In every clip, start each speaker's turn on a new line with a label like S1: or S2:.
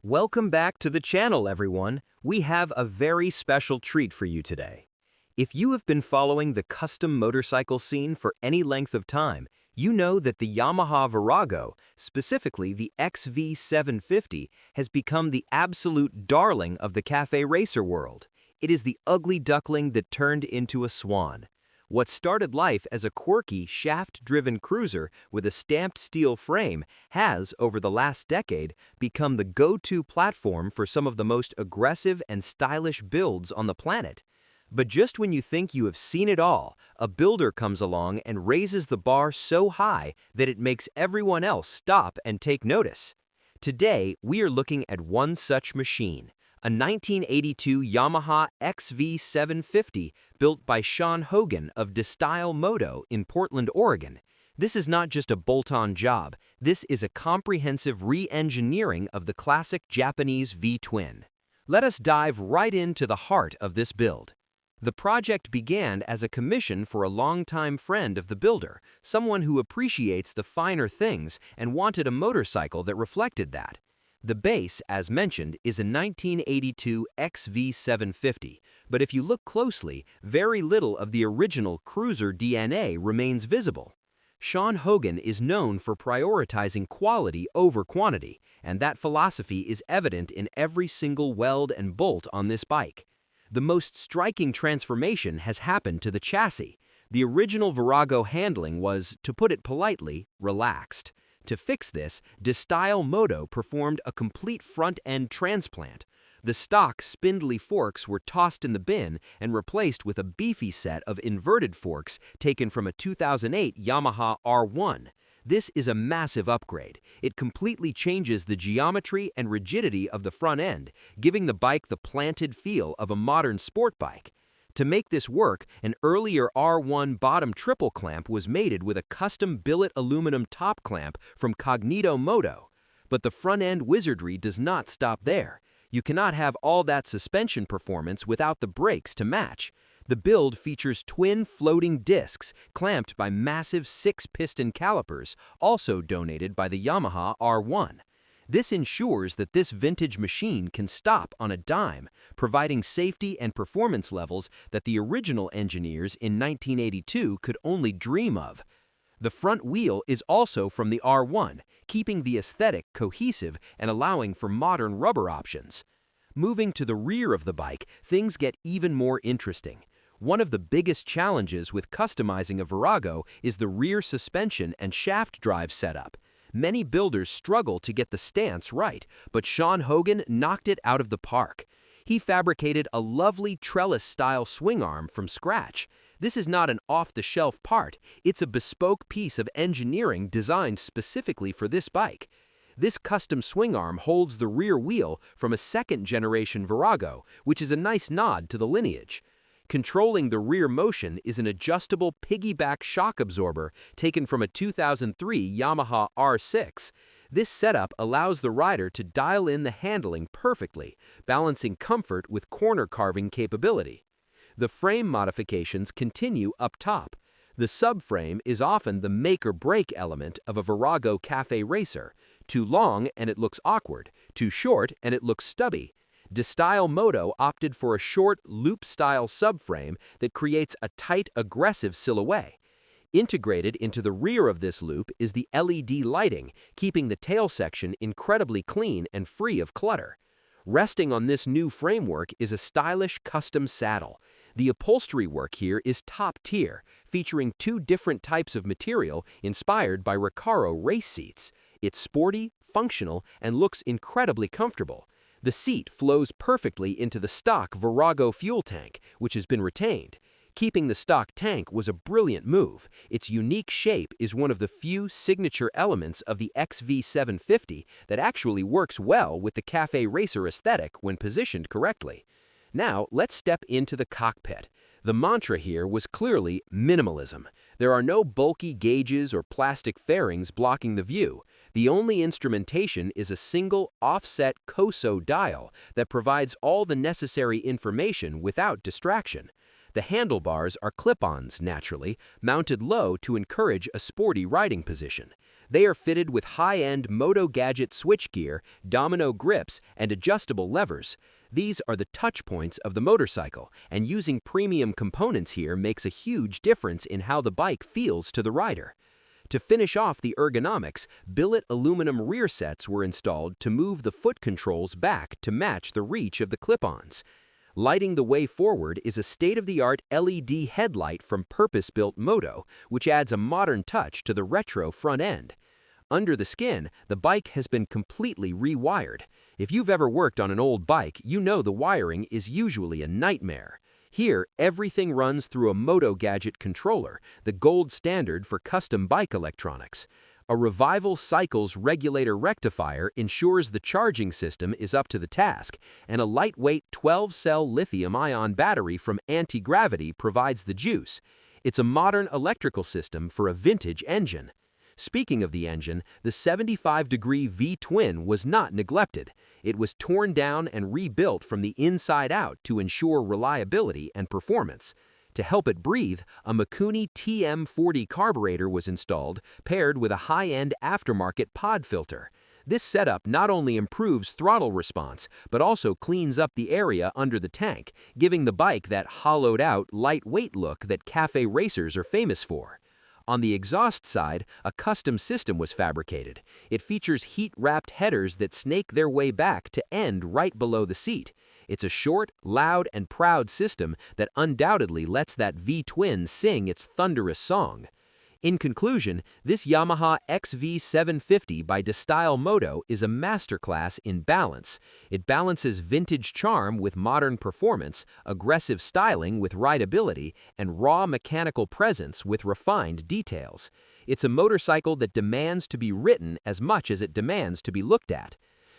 S1: Welcome back to the channel, everyone. We have a very special treat for you today. If you have been following the custom motorcycle scene for any length of time, you know that the Yamaha Virago, specifically the XV750, has become the absolute darling of the cafe racer world. It is the ugly duckling that turned into a swan. What started life as a quirky, shaft-driven cruiser with a stamped steel frame has, over the last decade, become the go-to platform for some of the most aggressive and stylish builds on the planet. But just when you think you have seen it all, a builder comes along and raises the bar so high that it makes everyone else stop and take notice. Today, we are looking at one such machine, a 1982 Yamaha XV750 built by Hogan of Stijl Moto in Portland, Oregon. This is not just a bolt-on job, this is a comprehensive re-engineering of the classic Japanese V-twin. Let us dive right into the heart of this build. The project began as a commission for a longtime friend of the builder, someone who appreciates the finer things and wanted a motorcycle that reflected that. The base, as mentioned, is a 1982 XV750, but if you look closely, very little of the original cruiser DNA remains visible. Hogan is known for prioritizing quality over quantity, and that philosophy is evident in every single weld and bolt on this bike. The most striking transformation has happened to the chassis. The original Virago handling was, to put it politely, relaxed. To fix this, Stijl Moto performed a complete front-end transplant. The stock spindly forks were tossed in the bin and replaced with a beefy set of inverted forks taken from a 2008 Yamaha R1. This is a massive upgrade. It completely changes the geometry and rigidity of the front end, giving the bike the planted feel of a modern sport bike. To make this work, an earlier R1 bottom triple clamp was mated with a custom billet aluminum top clamp from Cognito Moto. But the front-end wizardry does not stop there. You cannot have all that suspension performance without the brakes to match. The build features twin floating discs clamped by massive 6-piston calipers, also donated by the Yamaha R1. This ensures that this vintage machine can stop on a dime, providing safety and performance levels that the original engineers in 1982 could only dream of. The front wheel is also from the R1, keeping the aesthetic cohesive and allowing for modern rubber options. Moving to the rear of the bike, things get even more interesting. One of the biggest challenges with customizing a Virago is the rear suspension and shaft drive setup. Many builders struggle to get the stance right, but Hogan knocked it out of the park. He fabricated a lovely trellis-style swing arm from scratch. This is not an off-the-shelf part, it's a bespoke piece of engineering designed specifically for this bike. This custom swing arm holds the rear wheel from a second-generation Virago, which is a nice nod to the lineage. Controlling the rear motion is an adjustable piggyback shock absorber taken from a 2003 Yamaha R6. This setup allows the rider to dial in the handling perfectly, balancing comfort with corner carving capability. The frame modifications continue up top. The subframe is often the make-or-break element of a Virago cafe racer. Too long and it looks awkward, too short and it looks stubby. Stijl Moto opted for a short, loop-style subframe that creates a tight, aggressive silhouette. Integrated into the rear of this loop is the LED lighting, keeping the tail section incredibly clean and free of clutter. Resting on this new framework is a stylish custom saddle. The upholstery work here is top tier, featuring 2 different types of material inspired by Recaro race seats. It's sporty, functional, and looks incredibly comfortable. The seat flows perfectly into the stock Virago fuel tank, which has been retained. Keeping the stock tank was a brilliant move. Its unique shape is one of the few signature elements of the XV750 that actually works well with the cafe racer aesthetic when positioned correctly. Now, let's step into the cockpit. The mantra here was clearly minimalism. There are no bulky gauges or plastic fairings blocking the view. The only instrumentation is a single offset COSO dial that provides all the necessary information without distraction. The handlebars are clip-ons, naturally, mounted low to encourage a sporty riding position. They are fitted with high-end Moto Gadget switchgear, domino grips, and adjustable levers. These are the touch points of the motorcycle, and using premium components here makes a huge difference in how the bike feels to the rider. To finish off the ergonomics, billet aluminum rear sets were installed to move the foot controls back to match the reach of the clip-ons. Lighting the way forward is a state-of-the-art LED headlight from purpose-built Moto, which adds a modern touch to the retro front end. Under the skin, the bike has been completely rewired. If you've ever worked on an old bike, you know the wiring is usually a nightmare. Here, everything runs through a Moto Gadget controller, the gold standard for custom bike electronics. A Revival Cycles regulator rectifier ensures the charging system is up to the task, and a lightweight 12-cell lithium-ion battery from Anti-Gravity provides the juice. It's a modern electrical system for a vintage engine. Speaking of the engine, the 75-degree V-twin was not neglected. It was torn down and rebuilt from the inside out to ensure reliability and performance. To help it breathe, a Mikuni TM40 carburetor was installed, paired with a high-end aftermarket pod filter. This setup not only improves throttle response, but also cleans up the area under the tank, giving the bike that hollowed-out, lightweight look that cafe racers are famous for. On the exhaust side, a custom system was fabricated. It features heat-wrapped headers that snake their way back to end right below the seat. It's a short, loud, and proud system that undoubtedly lets that V-twin sing its thunderous song. In conclusion, this Yamaha XV750 by Stijl Moto is a masterclass in balance. It balances vintage charm with modern performance, aggressive styling with rideability, and raw mechanical presence with refined details. It's a motorcycle that demands to be ridden as much as it demands to be looked at.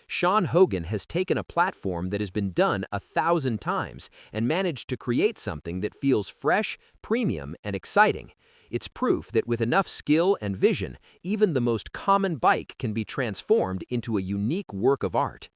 S1: Hogan has taken a platform that has been done 1,000 times and managed to create something that feels fresh, premium, and exciting. It's proof that with enough skill and vision, even the most common bike can be transformed into a unique work of art.